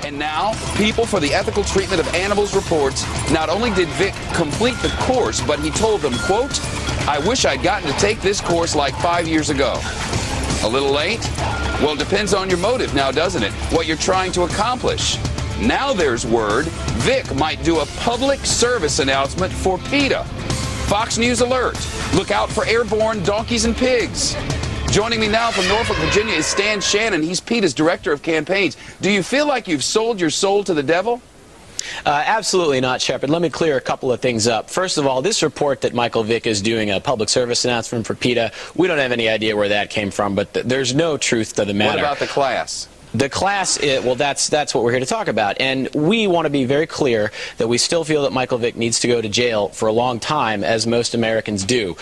And now, People for the Ethical Treatment of Animals reports not only did Vick complete the course, but he told them, quote, "I wish I'd gotten to take this course like 5 years ago." A little late? Well, it depends on your motive now, doesn't it? What you're trying to accomplish. Now there's word Vick might do a public service announcement for PETA. Fox News alert. Look out for airborne donkeys and pigs. Joining me now from Norfolk, Virginia is Shannon. He's PETA's director of campaigns. Do you feel like you've sold your soul to the devil? Absolutely not, Shepard. Let me clear a couple of things up. First of all, this report that Michael Vick is doing a public service announcement for PETA, we don't have any idea where that came from, but there's no truth to the matter. What about the class? The class, well, that's what we're here to talk about. And we want to be very clear that we still feel that Michael Vick needs to go to jail for a long time, as most Americans do.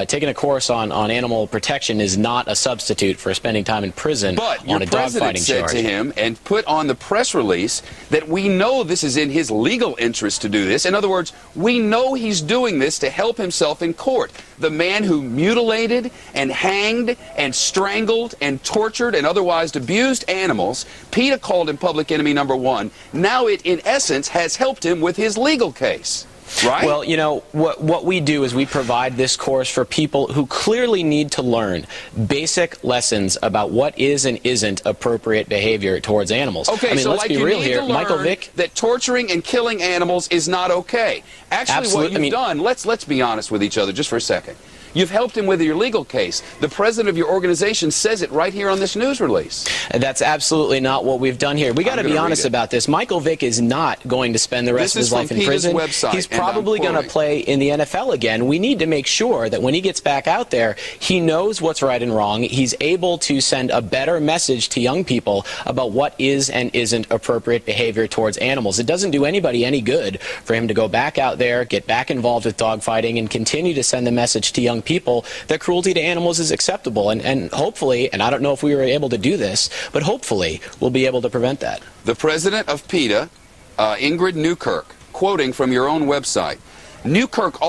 Taking a course on animal protection is not a substitute for spending time in prison on a dogfighting charge. But your president said to him and put on the press release that we know this is in his legal interest to do this. In other words, we know he's doing this to help himself in court. The man who mutilated and hanged and strangled and tortured and otherwise abused animals, PETA called him public enemy number one. Now it, in essence, has helped him with his legal case. Right? Well, you know, what we do is we provide this course for people who clearly need to learn basic lessons about what is and isn't appropriate behavior towards animals. Okay, I mean, so let's be real here. Michael Vick, that torturing and killing animals is not okay. Actually, what you've done, let's be honest with each other just for a second. You've helped him with your legal case. The president of your organization says it right here on this news release. That's absolutely not what we've done here. We got to be honest about this. Michael Vick is not going to spend the rest of his life in prison. He's probably going to play in the NFL again. We need to make sure that when he gets back out there, he knows what's right and wrong. He's able to send a better message to young people about what is and isn't appropriate behavior towards animals. It doesn't do anybody any good for him to go back out there, get back involved with dogfighting, and continue to send the message to young people that cruelty to animals is acceptable, and hopefully, and I don't know if we were able to do this, but hopefully we'll be able to prevent that. The president of PETA, Ingrid Newkirk, quoting from your own website, Newkirk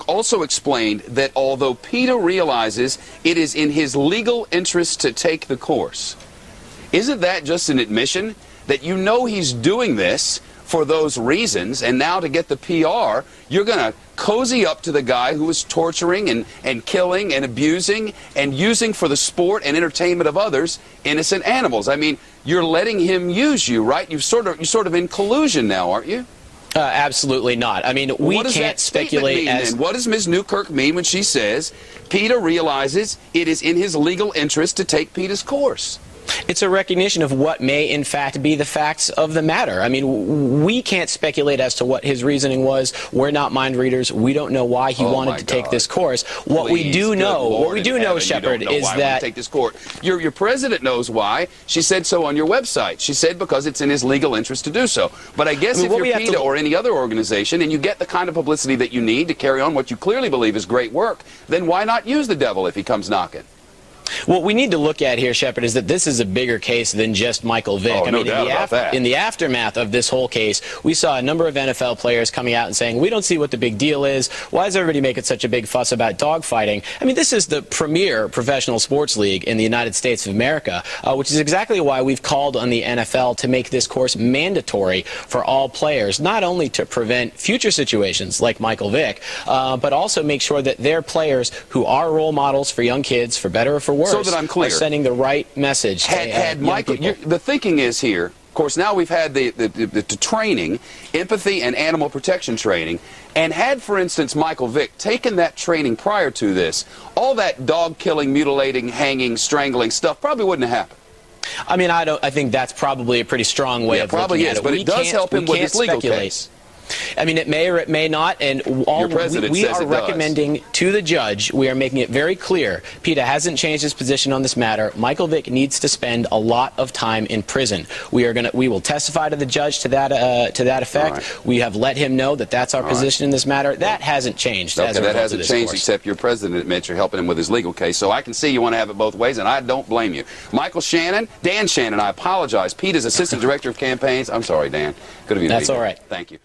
also explained that although PETA realizes it is in his legal interest to take the course, isn't that just an admission that you know he's doing this for those reasons, and now to get the PR, you're going to cozy up to the guy who is torturing and killing and abusing and using for the sport and entertainment of others innocent animals? I mean, you're letting him use you, right? You're sort of in collusion now, aren't you? Absolutely not. I mean, we can't speculate as... What does Ms. Newkirk mean when she says PETA realizes it is in his legal interest to take PETA's course? It's a recognition of what may, in fact, be the facts of the matter. I mean, we can't speculate as to what his reasoning was. We're not mind readers. We don't know why he wanted to take this course. What we do know, Shepard, is that take this course. Your president knows why. She said so on your website. She said because it's in his legal interest to do so. But I guess if you're PETA or any other organization and you get the kind of publicity that you need to carry on what you clearly believe is great work, then why not use the devil if he comes knocking? What we need to look at here, Shepard, is that this is a bigger case than just Michael Vick. I mean, in the aftermath of this whole case, we saw a number of NFL players coming out and saying, we don't see what the big deal is. Why is everybody making such a big fuss about dogfighting? I mean, this is the premier professional sports league in the United States of America, which is exactly why we've called on the NFL to make this course mandatory for all players, not only to prevent future situations like Michael Vick, but also make sure that their players who are role models for young kids, for better or for worse, so that I'm clear, are sending the right message. Had Michael, the thinking is here, of course, now we've had the training, empathy and animal protection training, and had, for instance, Michael Vick taken that training prior to this, all that dog killing, mutilating, hanging, strangling stuff probably wouldn't have happened. I mean, I think that's probably a pretty strong way of looking at it. But it does help him with his legal case. I mean, it may or it may not, and we are recommending to the judge, we are making it very clear, PETA hasn't changed his position on this matter. Michael Vick needs to spend a lot of time in prison. We will testify to the judge to that effect. Right. We have let him know that that's our position in this matter. That hasn't changed. Okay, that hasn't changed, except your president admits you're helping him with his legal case. So I can see you want to have it both ways, and I don't blame you. Michael Shannon, Dan Shannon, I apologize. PETA's Assistant Director of Campaigns. I'm sorry, Dan. Could have been. That's all right. Thank you.